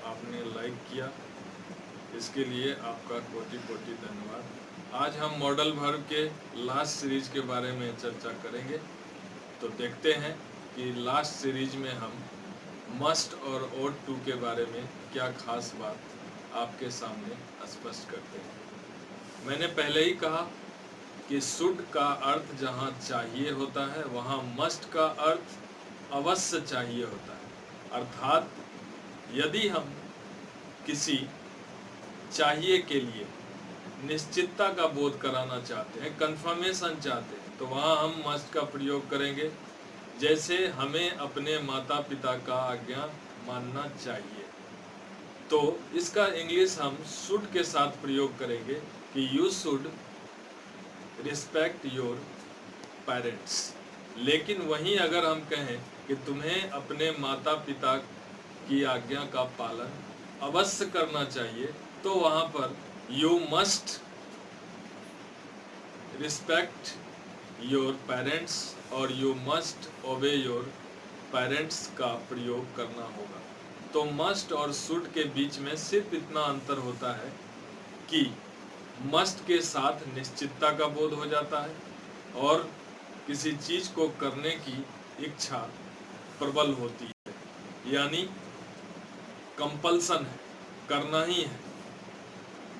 आपने लाइक किया, इसके लिए आपका कोटि कोटि धन्यवाद। आज हम मॉडल वर्ब के लास्ट सीरीज के बारे में चर्चा करेंगे। तो देखते हैं कि लास्ट सीरीज में हम मस्ट और ought to के बारे में क्या खास बात आपके सामने स्पष्ट करते हैं। मैंने पहले ही कहा कि शुड का अर्थ जहाँ चाहिए होता है वहाँ मस्ट का अर्थ अवश्य चाहिए होता है। अर्थात यदि हम किसी चाहिए के लिए निश्चितता का बोध कराना चाहते हैं, कंफर्मेशन चाहते हैं, तो वहाँ हम मस्ट का प्रयोग करेंगे। जैसे हमें अपने माता पिता का आज्ञा मानना चाहिए, तो इसका इंग्लिश हम शुड के साथ प्रयोग करेंगे कि you should respect your parents. लेकिन वहीं अगर हम कहें कि तुम्हें अपने माता पिता की आज्ञा का पालन अवश्य करना चाहिए, तो वहाँ पर you must respect your parents और you must obey your parents का प्रयोग करना होगा। तो मस्ट और शुड के बीच में सिर्फ इतना अंतर होता है कि मस्ट के साथ निश्चितता का बोध हो जाता है और किसी चीज को करने की इच्छा प्रबल होती है, यानी कंपल्सन है, करना ही है।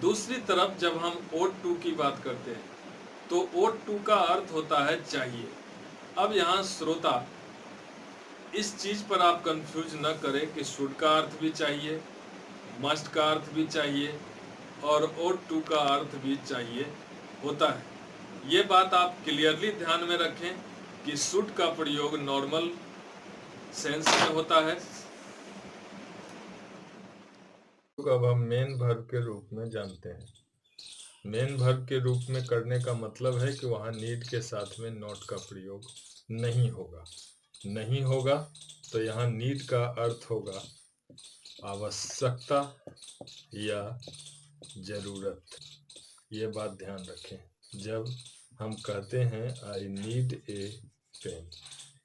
दूसरी तरफ जब हम ought to की बात करते हैं तो ought to का अर्थ होता है चाहिए। अब यहाँ श्रोता इस चीज पर आप कंफ्यूज न करें कि शुड का अर्थ भी चाहिए, मस्ट का अर्थ भी चाहिए और ought to का अर्थ भी चाहिए होता है। ये बात आप क्लियरली ध्यान में रखें कि शुड का प्रयोग नॉर्मल सेंस में होता है। अब हम मेन वर्ब के रूप में जानते हैं। मेन वर्ब के रूप में करने का मतलब है कि वहाँ नीड के साथ में नॉट का प्रयोग नहीं होगा। तो यहाँ नीड का अर्थ होगा आवश्यकता या जरूरत। ये बात ध्यान रखें जब हम कहते हैं आई नीड ए पेन।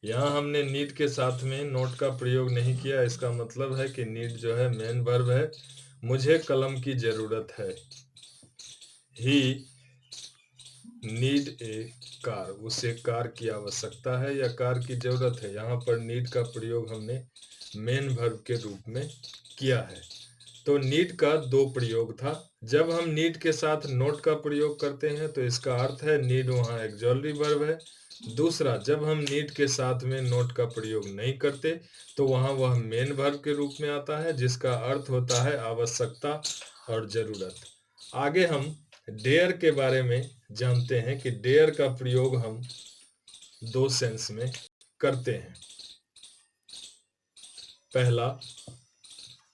यहाँ हमने नीड के साथ में नोट का प्रयोग नहीं किया। इसका मतलब है कि नीड जो है मेन वर्ब है, मुझे कलम की जरूरत है। ही नीड ए कार, उसे कार की आवश्यकता है या कार की जरूरत है। यहाँ पर नीड का प्रयोग हमने मेन वर्ब के रूप में किया है। तो नीड का दो प्रयोग था। जब हम नीड के साथ नोट का प्रयोग करते हैं तो इसका अर्थ है नीड वहाँ ऑक्सिलरी वर्ब है। दूसरा, जब हम नीड के साथ में नोट का प्रयोग नहीं करते तो वहाँ वह मेन वर्ब के रूप में आता है, जिसका अर्थ होता है आवश्यकता और जरूरत। आगे हम डेयर के बारे में जानते हैं कि डेयर का प्रयोग हम दो सेंस में करते हैं। पहला,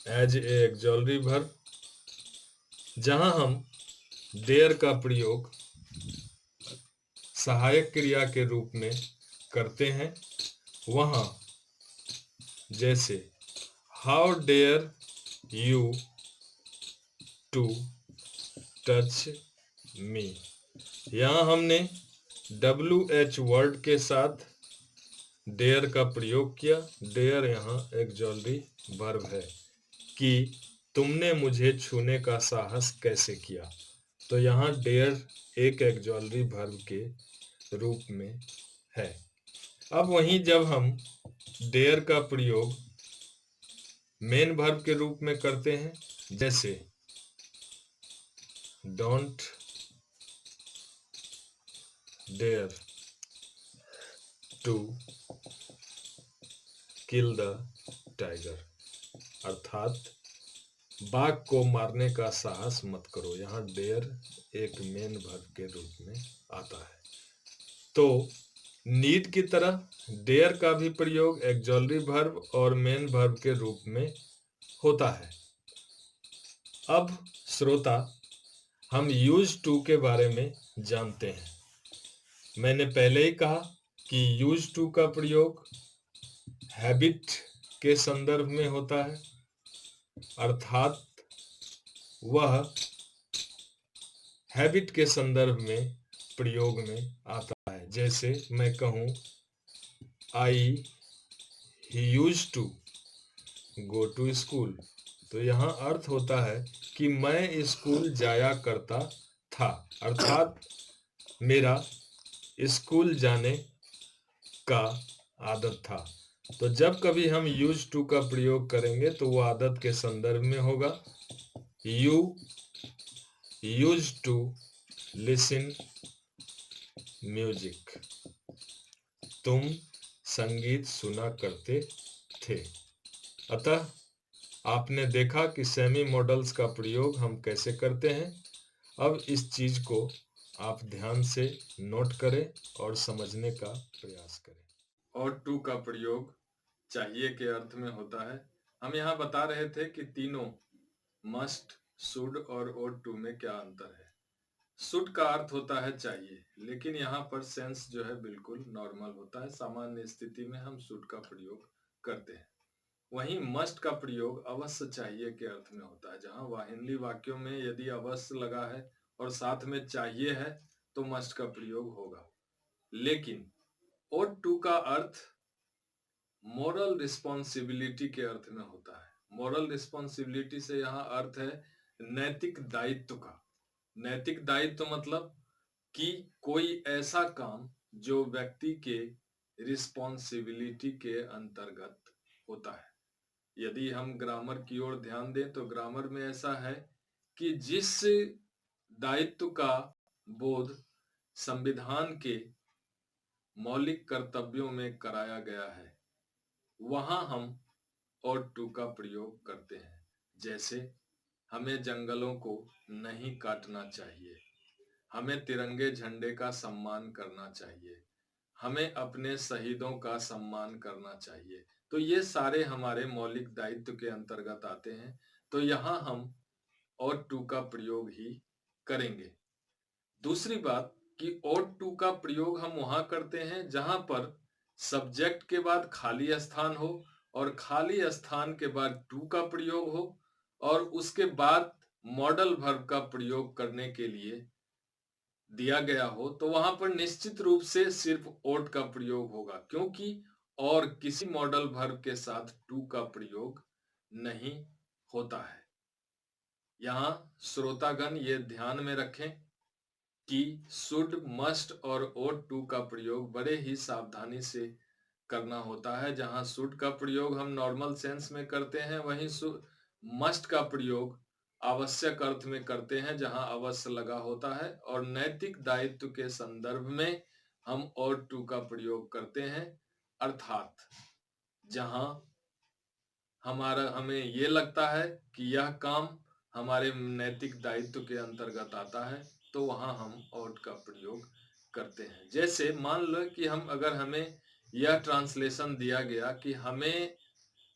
एज ए ऑक्सिलरी वर्ब, जहां हम डेयर का प्रयोग सहायक क्रिया के रूप में करते हैं। वहां जैसे how dare you to touch me, यहाँ हमने WH वर्ड के साथ डेयर का प्रयोग किया। डेयर यहाँ ऑक्सिलरी वर्ब है कि तुमने मुझे छूने का साहस कैसे किया। तो यहाँ डेयर एक ऑक्सिलरी वर्ब के रूप में है। अब वहीं जब हम डेयर का प्रयोग मेन वर्ब के रूप में करते हैं, जैसे don't dare to kill the tiger, अर्थात बाघ को मारने का साहस मत करो। यहाँ डेयर एक मेन वर्ब के रूप में आता है। तो नीड की तरह डेयर का भी प्रयोग ऑक्सिलरी वर्ब और मेन वर्ब के रूप में होता है। अब श्रोता, हम यूज टू के बारे में जानते हैं। मैंने पहले ही कहा कि यूज टू का प्रयोग हैबिट के संदर्भ में होता है, अर्थात वह हैबिट के संदर्भ में प्रयोग में आता है। जैसे मैं कहूँ I he use to go to school, तो यहाँ अर्थ होता है कि मैं स्कूल जाया करता था, अर्थात मेरा स्कूल जाने का आदत था। तो जब कभी हम यूज टू का प्रयोग करेंगे तो वो आदत के संदर्भ में होगा। You use to listen music, तुम संगीत सुना करते थे। अतः आपने देखा कि सेमी मॉडल्स का प्रयोग हम कैसे करते हैं। अब इस चीज को आप ध्यान से नोट करें और समझने का प्रयास करें। और टू का प्रयोग चाहिए के अर्थ में होता है। हम यहाँ बता रहे थे कि तीनों मस्ट, शुड और ought टू में क्या अंतर है। शुड का अर्थ होता है चाहिए, लेकिन यहाँ पर सेंस जो है बिल्कुल नॉर्मल होता है। सामान्य स्थिति में हम शुड का प्रयोग करते हैं। वहीं मस्ट का प्रयोग अवश्य चाहिए के अर्थ में होता है। जहां वाहिनी वाक्यों में यदि अवश्य लगा है और साथ में चाहिए है तो मस्ट का प्रयोग होगा। लेकिन ought टू का अर्थ मोरल रिस्पॉन्सिबिलिटी के अर्थ में होता है। मोरल रिस्पॉन्सिबिलिटी से यहाँ अर्थ है नैतिक दायित्व का। नैतिक दायित्व मतलब कि कोई ऐसा काम जो व्यक्ति के रिस्पॉन्सिबिलिटी के अंतर्गत होता है। यदि हम ग्रामर की ओर ध्यान दें तो ग्रामर में ऐसा है कि जिस दायित्व का बोध संविधान के मौलिक कर्तव्यों में कराया गया है, वहां हम ought टू का प्रयोग करते हैं। जैसे हमें जंगलों को नहीं काटना चाहिए, हमें तिरंगे झंडे का सम्मान करना चाहिए, हमें अपने शहीदों का सम्मान करना चाहिए। तो ये सारे हमारे मौलिक दायित्व के अंतर्गत आते हैं। तो यहाँ हम ought टू का प्रयोग ही करेंगे। दूसरी बात कि ought टू का प्रयोग हम वहां करते हैं जहां पर सब्जेक्ट के बाद खाली स्थान हो और खाली स्थान के बाद टू का प्रयोग हो और उसके बाद मॉडल वर्ब का प्रयोग करने के लिए दिया गया हो, तो वहां पर निश्चित रूप से सिर्फ ought का प्रयोग होगा, क्योंकि और किसी मॉडल वर्ब के साथ टू का प्रयोग नहीं होता है। यहाँ श्रोतागण ये ध्यान में रखें कि शुड, मस्ट और ought टू का प्रयोग बड़े ही सावधानी से करना होता है। जहां शुड का प्रयोग हम नॉर्मल सेंस में करते हैं, वहीं मस्ट का प्रयोग आवश्यक अर्थ में करते हैं जहां अवश्य लगा होता है। और नैतिक दायित्व के संदर्भ में हम ought टू का प्रयोग करते हैं, अर्थात जहां हमें ये लगता है कि यह काम हमारे नैतिक दायित्व के अंतर्गत आता है, तो वहां हम ought का प्रयोग करते हैं। जैसे मान लो कि अगर हमें यह ट्रांसलेशन दिया गया कि हमें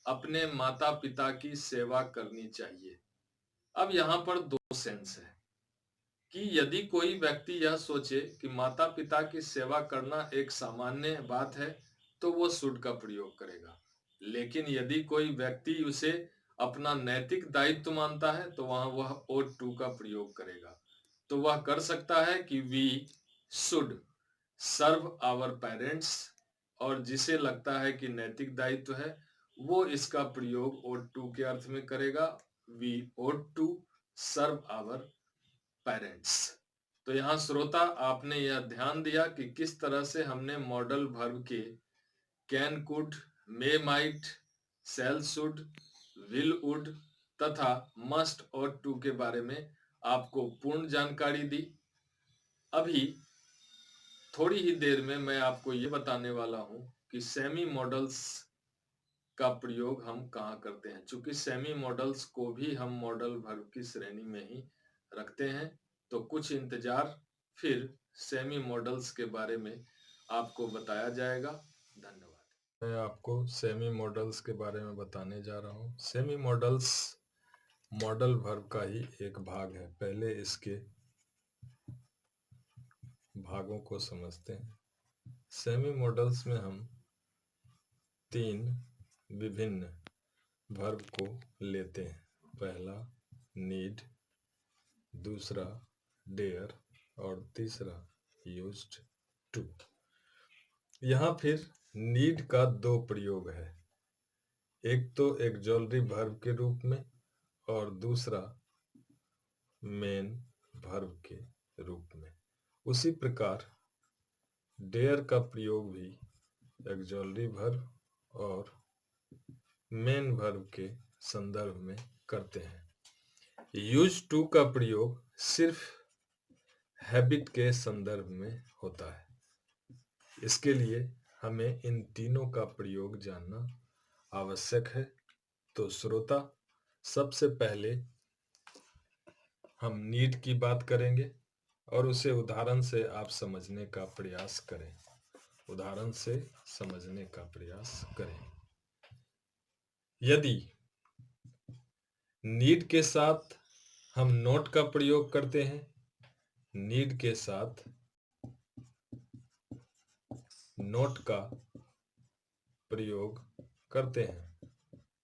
अपने माता पिता की सेवा करनी चाहिए। अब यहाँ पर दो सेंस है कि यदि कोई व्यक्ति यह सोचे कि माता पिता की सेवा करना एक सामान्य बात है तो वो शुड का प्रयोग करेगा। लेकिन यदि कोई व्यक्ति उसे अपना नैतिक दायित्व मानता है तो वहां वह ought टू का प्रयोग करेगा। तो वह कर सकता है कि we should serve our parents, और जिसे लगता है कि नैतिक दायित्व है वो इसका प्रयोग ought टू के अर्थ में करेगा, we ought to serve our parents. तो यहाँ श्रोता आपने यह ध्यान दिया कि किस तरह से हमने मॉडल वर्ब के can, could, may, might, shall, should, will, would तथा मस्ट और टू के बारे में आपको पूर्ण जानकारी दी। अभी थोड़ी ही देर में मैं आपको ये बताने वाला हूं कि सेमी मॉडल्स का प्रयोग हम कहाँ करते हैं। चूंकि सेमी मॉडल्स को भी हम मॉडल वर्ब की श्रेणी में ही रखते हैं, तो कुछ इंतजार, फिर सेमी मॉडल्स के बारे में आपको बताया जाएगा। धन्यवाद। मैं आपको सेमी मॉडल्स के बारे में बताने जा रहा हूँ। सेमी मॉडल्स मॉडल वर्ब का ही एक भाग है। पहले इसके भागों को समझते हैं। सेमी मॉडल्स में हम तीन विभिन्न वर्ब को लेते हैं। पहला नीड, दूसरा डेयर और तीसरा यूज्ड टू। यहाँ फिर नीड का दो प्रयोग है। एक तो एक्सॉलरी वर्ब के रूप में और दूसरा मेन वर्ब के रूप में। उसी प्रकार डेयर का प्रयोग भी ऑक्सिलरी वर्ब और मेन वर्ब के संदर्भ में करते हैं। यूज टू का प्रयोग सिर्फ हैबिट के संदर्भ में होता है। इसके लिए हमें इन तीनों का प्रयोग जानना आवश्यक है। तो श्रोता, सबसे पहले हम नीड की बात करेंगे और उसे उदाहरण से आप समझने का प्रयास करें। उदाहरण से समझने का प्रयास करें। यदि नीड के साथ हम नोट का प्रयोग करते हैं, नीड के साथ नोट का प्रयोग करते हैं,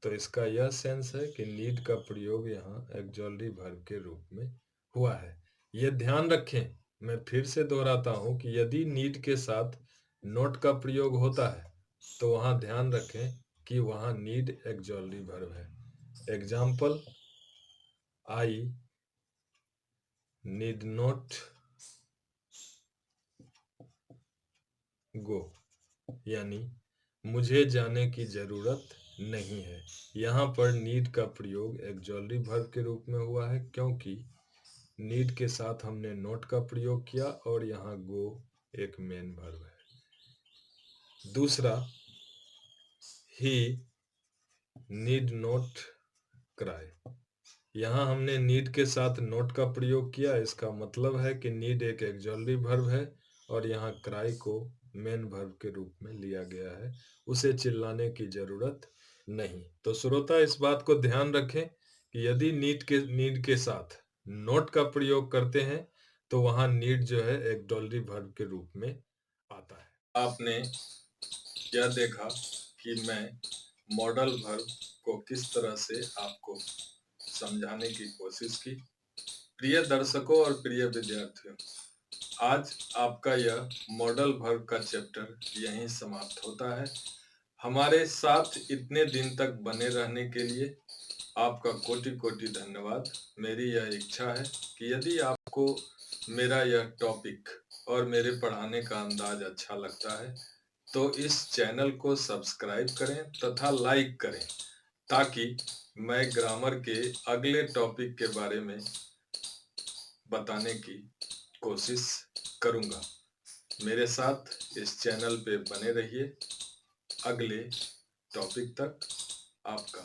तो इसका यह सेंस है कि नीड का प्रयोग यहाँ ऑक्सिलरी वर्ब के रूप में हुआ है। यह ध्यान रखें, मैं फिर से दोहराता हूं कि यदि नीड के साथ नोट का प्रयोग होता है तो वहां ध्यान रखें कि वहां नीड ऑक्सिलरी वर्ब है। Example, I need not go, यानी मुझे जाने की जरूरत नहीं है। यहाँ पर नीड का प्रयोग ऑक्सिलरी वर्ब के रूप में हुआ है क्योंकि नीड के साथ हमने नोट का प्रयोग किया और यहाँ गो एक मेन वर्ब है। दूसरा, ही नीड नॉट क्राई, यहाँ हमने नीड के साथ नोट का प्रयोग किया। इसका मतलब है कि नीड एक ऑक्सिलरी वर्ब है और यहाँ क्राई को मेन वर्ब के रूप में लिया गया है। उसे चिल्लाने की जरूरत नहीं। तो श्रोता, इस बात को ध्यान रखें कि यदि नीड के साथ नोट का प्रयोग करते हैं तो वहां नीड जो है ऑक्सिलरी वर्ब के रूप में आता है। आपने यह देखा कि मैं मॉडल वर्ब को किस तरह से आपको समझाने की कोशिश की। प्रिय दर्शकों और प्रिय विद्यार्थियों, आज आपका यह मॉडल वर्ब का चैप्टर यहीं समाप्त होता है। हमारे साथ इतने दिन तक बने रहने के लिए आपका कोटि कोटि धन्यवाद। मेरी यह इच्छा है कि यदि आपको मेरा यह टॉपिक और मेरे पढ़ाने का अंदाज अच्छा लगता है तो इस चैनल को सब्सक्राइब करें तथा लाइक करें, ताकि मैं ग्रामर के अगले टॉपिक के बारे में बताने की कोशिश करूंगा। मेरे साथ इस चैनल पे बने रहिए। अगले टॉपिक तक आपका